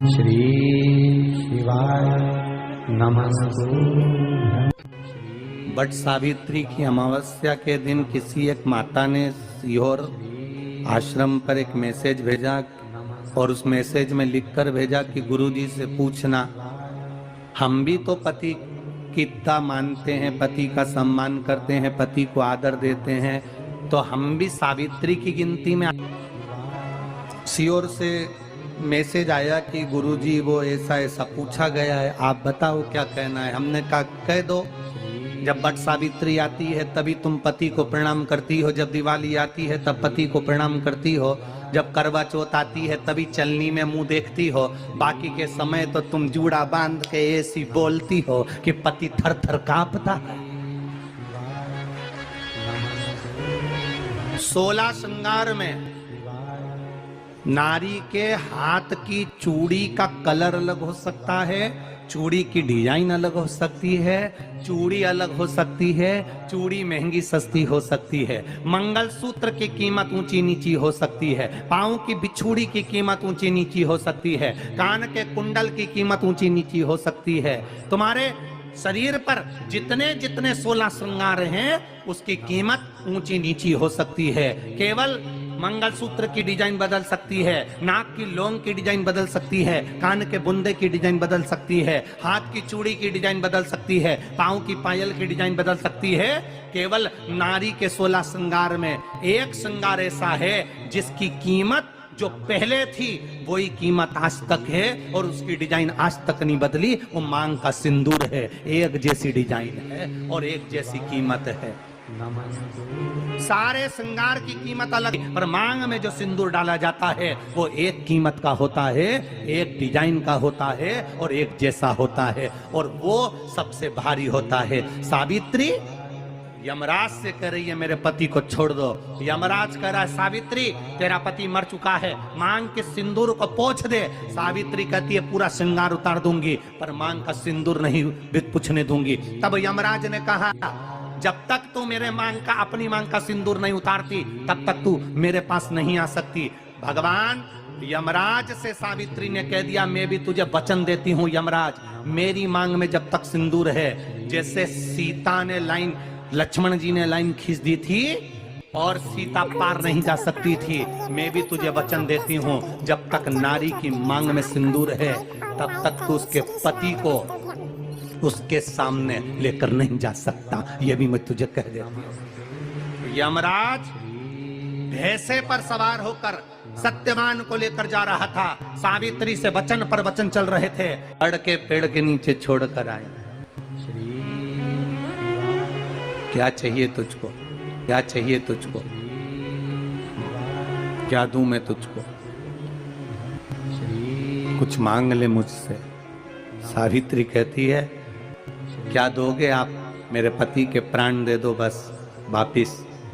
श्री शिवाय नमस्तु। बट सावित्री की अमावस्या के दिन किसी एक माता ने सीहोर आश्रम पर एक मैसेज भेजा और उस मैसेज में लिखकर भेजा कि गुरुजी से पूछना, हम भी तो पति की इतना मानते हैं, पति का सम्मान करते हैं, पति को आदर देते हैं, तो हम भी सावित्री की गिनती में। सीहोर से मैसेज आया कि गुरुजी वो ऐसा ऐसा पूछा गया है, आप बताओ क्या कहना है। हमने कहा कह दो, जब बट सावित्री आती है तभी तुम पति को प्रणाम करती हो, जब दिवाली आती है तब पति को प्रणाम करती हो, जब करवा चौथ आती है तभी चलनी में मुंह देखती हो, बाकी के समय तो तुम जूड़ा बांध के ऐसी बोलती हो कि पति थर थर कांपता है। 16 श्रृंगार में नारी के हाथ की चूड़ी का कलर अलग हो सकता है, चूड़ी की डिजाइन अलग हो सकती है, चूड़ी अलग हो सकती है, चूड़ी महंगी सस्ती हो सकती है, मंगलसूत्र की कीमत ऊंची नीची हो सकती है, पांव की बिछुड़ी की कीमत ऊंची नीची हो सकती है, कान के कुंडल की कीमत ऊंची नीची हो सकती है। तुम्हारे शरीर पर जितने जितने 16 श्रृंगार हैं उसकी कीमत ऊंची नीची हो सकती है। केवल मंगलसूत्र की डिजाइन बदल सकती है, नाक की लौंग की डिजाइन बदल सकती है, कान के बुंदे की डिजाइन बदल सकती है, हाथ की चूड़ी की डिजाइन बदल सकती है, पांव की पायल की डिजाइन बदल सकती है। केवल नारी के 16 श्रृंगार में एक श्रृंगार ऐसा है जिसकी कीमत जो पहले थी वही कीमत आज तक है और उसकी डिजाइन आज तक नहीं बदली। वो मांग का सिंदूर है, एक जैसी डिजाइन है और एक जैसी कीमत है। सारे श्रृंगार की कीमत अलग है, पर मांग में जो सिंदूर डाला जाता है वो एक कीमत का होता है, एक डिजाइन का होता है और एक जैसा होता है, और वो सबसे भारी होता है। सावित्री यमराज से कह रही है मेरे पति को छोड़ दो। यमराज कह रहा है सावित्री तेरा पति मर चुका है, मांग के सिंदूर को पोंछ दे। सावित्री कहती है पूरा श्रृंगार उतार दूंगी पर मांग का सिंदूर नहीं पूछने दूंगी। तब यमराज ने कहा जब तक तू मेरे मांग का अपनी मांग का सिंदूर नहीं उतारती तब तक तू मेरे पास नहीं आ सकती। भगवान यमराज से सावित्री ने कह दिया मैं भी तुझे वचन देती हूँ यमराज, मेरी मांग में जब तक सिंदूर है, जैसे सीता ने लाइन, लक्ष्मण जी ने लाइन खींच दी थी और सीता पार नहीं जा सकती थी, मैं भी तुझे वचन देती हूँ जब तक नारी की मांग में सिंदूर है तब तक तू उसके पति को उसके सामने लेकर नहीं जा सकता। ये भी मैं तुझे कह देती हूँ। यमराज भैंसे पर सवार होकर सत्यवान को लेकर जा रहा था, सावित्री से वचन पर वचन चल रहे थे, अड़ के पेड़ के नीचे छोड़कर आए। क्या चाहिए तुझको, क्या चाहिए तुझको, क्या दूं मैं तुझको, कुछ मांग ले मुझसे। सावित्री कहती है क्या दोगे आप, मेरे पति के प्राण दे दो बस वापिस,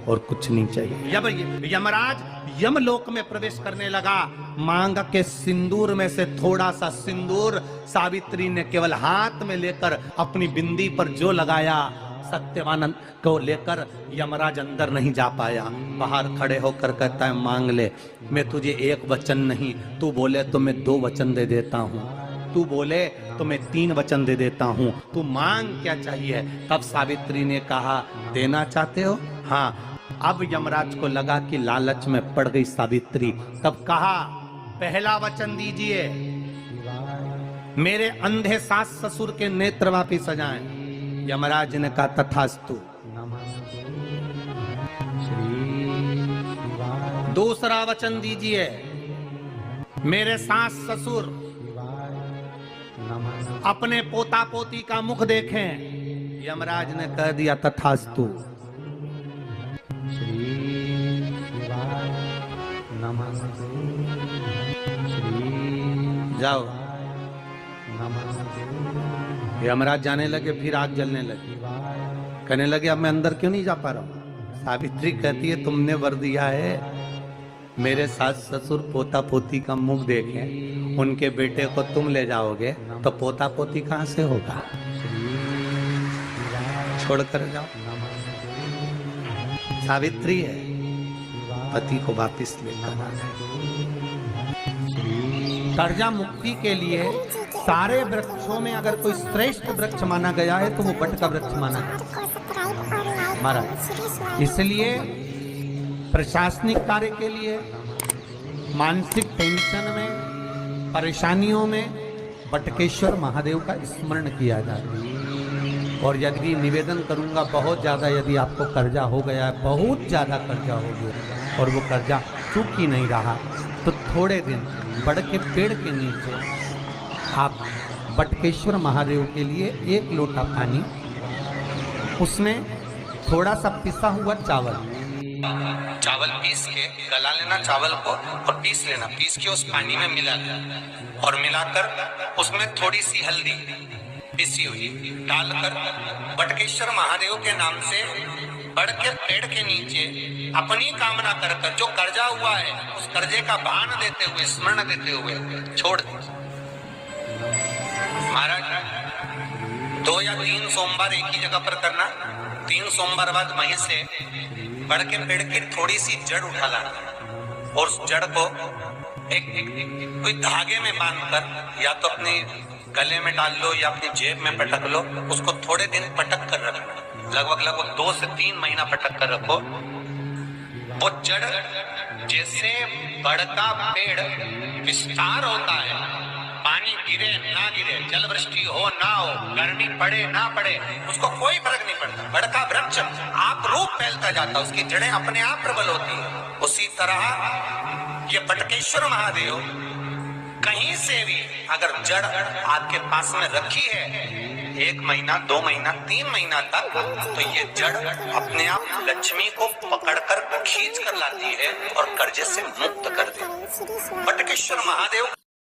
और कुछ नहीं चाहिए। यमराज यमलोक में प्रवेश करने लगा, मांग के सिंदूर में से थोड़ा सा सिंदूर सावित्री ने केवल हाथ में लेकर अपनी बिंदी पर जो लगाया, सत्यवान को लेकर यमराज अंदर नहीं जा पाया। बाहर खड़े होकर कहता है मांग ले, मैं तुझे एक वचन नहीं, तू बोले तो मैं 2 वचन दे देता हूँ, तू बोले तो मैं 3 वचन दे देता हूँ, तू मांग क्या चाहिए। तब सावित्री ने कहा देना चाहते हो, हाँ। अब यमराज को लगा कि लालच में पड़ गई सावित्री, तब कहा पहला वचन दीजिए, मेरे अंधे सास ससुर के नेत्र वापिस आ जाएं। यमराज ने कहा तथास्तु। दूसरा वचन दीजिए, मेरे सास ससुर अपने पोता पोती का मुख देखें। यमराज ने कह दिया तथास्तु। जाओ। यमराज जाने लगे, फिर आग जलने लगी, कहने लगे अब मैं अंदर क्यों नहीं जा पा रहा हूं। सावित्री कहती है तुमने वर दिया है मेरे सास ससुर पोता पोती का मुख देखें, उनके बेटे को तुम ले जाओगे तो पोता पोती कहां से होगा, छोड़कर जाओ। सावित्री है, पति को वापिस लेकर आ। कर्जा मुक्ति के लिए सारे वृक्षों में अगर कोई श्रेष्ठ वृक्ष माना गया है तो वो बट का वृक्ष माना गया महाराज। इसलिए प्रशासनिक कार्य के लिए, मानसिक टेंशन में, परेशानियों में बटकेश्वर महादेव का स्मरण किया जाता है। और यदि निवेदन करूंगा, बहुत ज़्यादा यदि आपको कर्जा हो गया है, बहुत ज़्यादा कर्जा हो गया और वो कर्जा चूक ही नहीं रहा, तो थोड़े दिन बड़ के पेड़ के नीचे आप बटकेश्वर महादेव के लिए 1 लोटा पानी, उसमें थोड़ा सा पिसा हुआ चावल पीस के गला लेना चावल को और पीस लेना, पीस के उस पानी में मिला लेना और मिलाकर उसमें थोड़ी सी हल्दी पिसी हुई डालकर बटकेश्वर महादेव के नाम से बड़ के पेड़ के नीचे अपनी कामना कर जो कर्जा हुआ है उस कर्जे का भान देते हुए, स्मरण देते हुए छोड़ दे। महाराज 2 या 3 सोमवार एक ही जगह पर करना, 3 सोमवार बाद वहीं से बड़ के पेड़ की थोड़ी सी जड़ उठा लाना और उस जड़ को एक कोई धागे में बांधकर या तो अपने गले में डाल लो या अपनी जेब में पटक लो, उसको थोड़े दिन पटक कर रखना, लगभग 2 से 3 महीना पटक कर रखो। वो जड़ जैसे बड़का पेड़ विस्तार होता है, पानी गिरे ना गिरे, जल वृष्टि हो ना हो, गर्मी पड़े ना पड़े, उसको कोई फर्क नहीं पड़ता। बड़का वृक्ष आप रूप फैलता जाता, उसकी जड़ें अपने आप प्रबल होती है। उसी तरह ये बटकेश्वर महादेव कहीं से भी अगर जड़ आपके पास में रखी है 1 महीना, 2 महीना, 3 महीना तक, तो ये जड़ अपने आप लक्ष्मी को पकड़कर खींच कर लाती है और कर्जे से मुक्त कर देती है। बटकेश्वर महादेव